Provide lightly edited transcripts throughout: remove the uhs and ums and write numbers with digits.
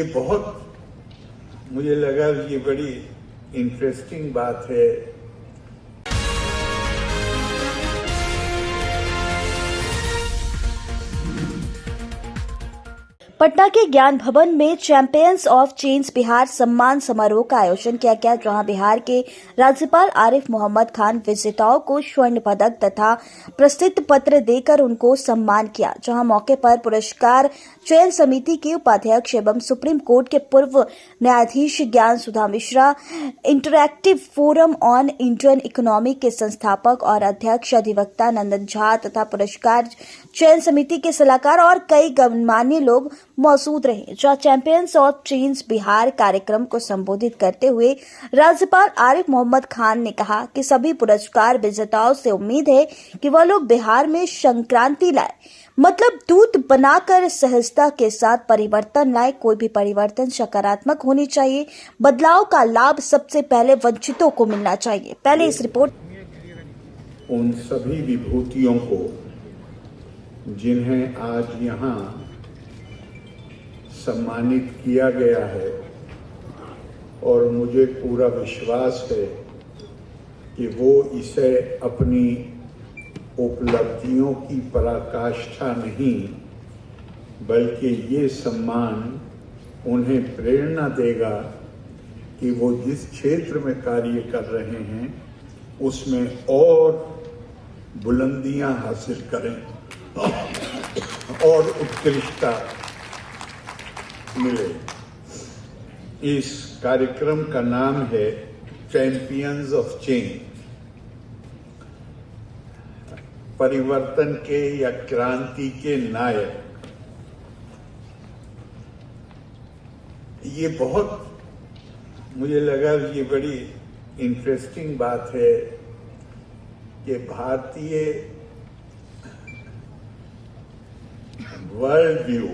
ये बहुत मुझे लगा ये बड़ी इंटरेस्टिंग बात है। पटना के ज्ञान भवन में चैंपियंस ऑफ चेंज बिहार सम्मान समारोह का आयोजन किया गया, जहां बिहार के राज्यपाल आरिफ मोहम्मद खान विजेताओं को स्वर्ण पदक तथा प्रशस्ति पत्र देकर उनको सम्मान किया। जहां मौके पर पुरस्कार चयन समिति के उपाध्यक्ष एवं सुप्रीम कोर्ट के पूर्व न्यायाधीश Gyan Sudha Mishra, interactive forum on Indian economy के संस्थापक और अध्यक्ष अधिवक्ता नंदन झा तथा पुरस्कार चयन समिति के सलाहकार और कई गणमान्य लोग मौजूद रहे। जहां चैंपियंस ऑफ चेंज बिहार कार्यक्रम को संबोधित करते हुए राज्यपाल आरिफ मोहम्मद खान ने कहा कि सभी पुरस्कार विजेताओं से उम्मीद है कि वह लोग बिहार में संक्रांति लाए, मतलब दूध बनाकर सहजता के साथ परिवर्तन लाए। कोई भी परिवर्तन सकारात्मक होनी चाहिए। बदलाव का लाभ सबसे पहले वंचितों को मिलना चाहिए। पहले इस रिपोर्ट उन सभी विभूतियों को जिन्हें आज यहाँ सम्मानित किया गया है, और मुझे पूरा विश्वास है कि वो इसे अपनी उपलब्धियों की पराकाष्ठा नहीं, बल्कि ये सम्मान उन्हें प्रेरणा देगा कि वो जिस क्षेत्र में कार्य कर रहे हैं उसमें और बुलंदियां हासिल करें और उत्कृष्टता मिले। इस कार्यक्रम का नाम है चैंपियंस ऑफ चेंज, परिवर्तन के या क्रांति के नायक। ये बहुत मुझे लगा ये बड़ी इंटरेस्टिंग बात है कि भारतीय वर्ल्ड व्यू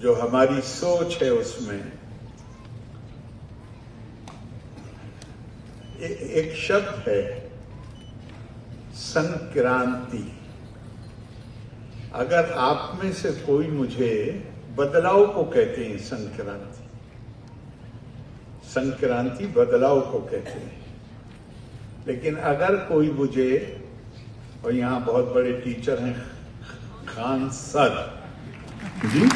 जो हमारी सोच है उसमें एक शब्द है संक्रांति। अगर आप में से कोई मुझे बदलाव को कहते हैं, संक्रांति बदलाव को कहते हैं, लेकिन अगर कोई मुझे, और यहाँ बहुत बड़े टीचर हैं खान सर जी,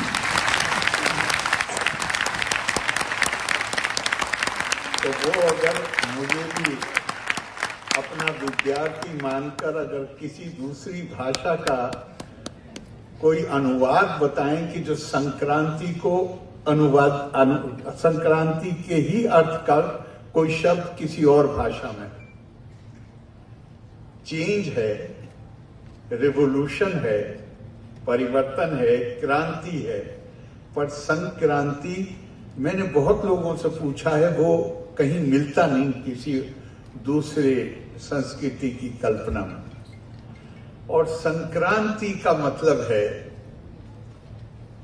तो वो अगर मुझे भी अपना विद्यार्थी मानकर अगर किसी दूसरी भाषा का कोई अनुवाद बताएं कि जो संक्रांति को संक्रांति के ही अर्थ का कोई शब्द किसी और भाषा में, चेंज है, रिवोल्यूशन है, परिवर्तन है, क्रांति है, पर संक्रांति मैंने बहुत लोगों से पूछा है, वो कहीं मिलता नहीं किसी दूसरे संस्कृति की कल्पना में। और संक्रांति का मतलब है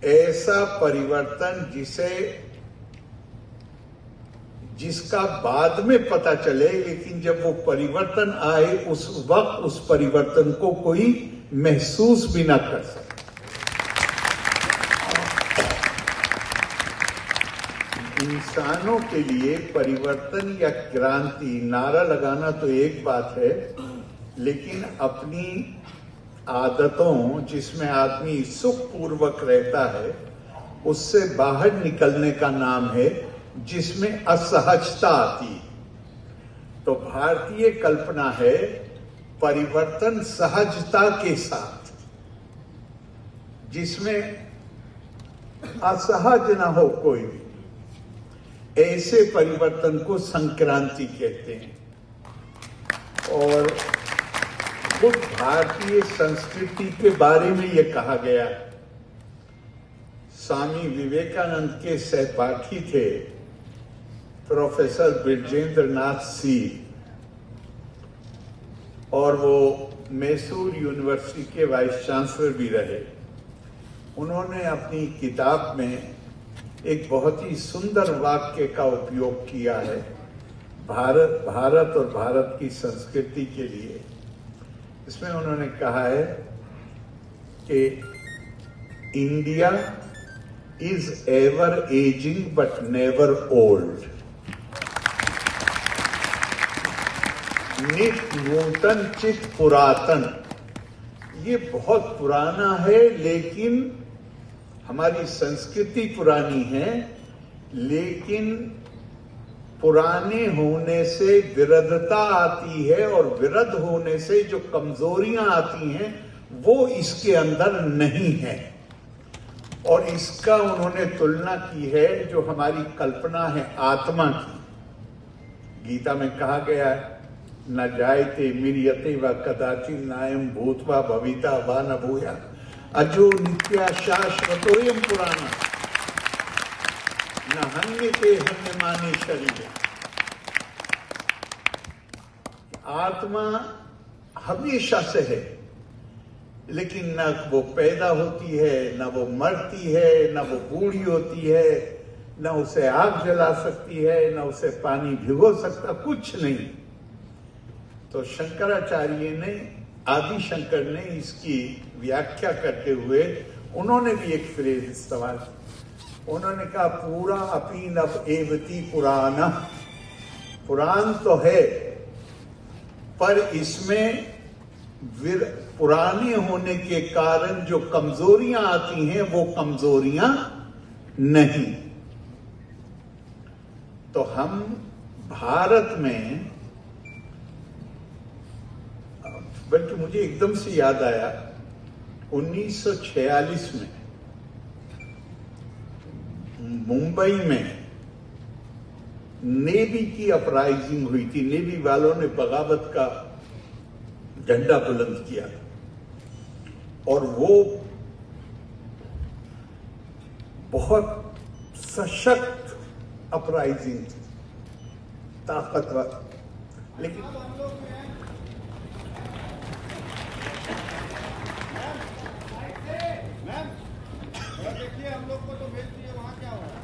ऐसा परिवर्तन जिसका बाद में पता चले, लेकिन जब वो परिवर्तन आए उस वक्त उस परिवर्तन को कोई महसूस भी ना कर सके। इंसानों के लिए परिवर्तन या क्रांति नारा लगाना तो एक बात है, लेकिन अपनी आदतों जिसमें आदमी सुखपूर्वक रहता है उससे बाहर निकलने का नाम है जिसमें असहजता आती है। तो भारतीय कल्पना है परिवर्तन सहजता के साथ, जिसमें असहज ना हो कोई भी, ऐसे परिवर्तन को संक्रांति कहते हैं। और खुद भारतीय संस्कृति के बारे में यह कहा गया है। स्वामी विवेकानंद के सहपाठी थे प्रोफेसर ब्रिजेंद्र नाथ सी, और वो मैसूर यूनिवर्सिटी के वाइस चांसलर भी रहे। उन्होंने अपनी किताब में एक बहुत ही सुंदर वाक्य का उपयोग किया है भारत और भारत की संस्कृति के लिए। इसमें उन्होंने कहा है कि India is ever aging but never old. नित नूतन चित पुरातन, ये बहुत पुराना है, लेकिन हमारी संस्कृति पुरानी है, लेकिन पुराने होने से विरधता आती है और विरध होने से जो कमजोरियां आती हैं वो इसके अंदर नहीं है। और इसका उन्होंने तुलना की है जो हमारी कल्पना है आत्मा की। गीता में कहा गया है, न जायते मिर्यते व कदाचिन नायम भूतवा भविता व न भूया अजो नित्या शाश्वतोयम पुराना न हन्यते हन्यमाने शरीर। आत्मा हमेशा से है, लेकिन न वो पैदा होती है, न वो मरती है, न वो बूढ़ी होती है, न उसे आग जला सकती है, न उसे पानी भिगो सकता, कुछ नहीं। तो शंकराचार्य ने, आदि शंकर ने इसकी व्याख्या करते हुए उन्होंने भी एक फ्रेज इस्तेमाल किया। उन्होंने कहा पूरा अपी नव एवती पुराना, पुराण तो है पर इसमें पुराने होने के कारण जो कमजोरियां आती हैं वो कमजोरियां नहीं। तो हम भारत में, बल्कि मुझे एकदम से याद आया 1946 में मुंबई में नेवी की अपराइजिंग हुई थी। नेवी वालों ने बगावत का झंडा बुलंद किया और वो बहुत सशक्त अपराइजिंग थी, ताकतवर। लेकिन देखिए हम लोग को तो भेज दिए, वहां क्या हो रहा है?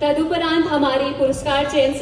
तदुपरांत हमारी पुरस्कार चयन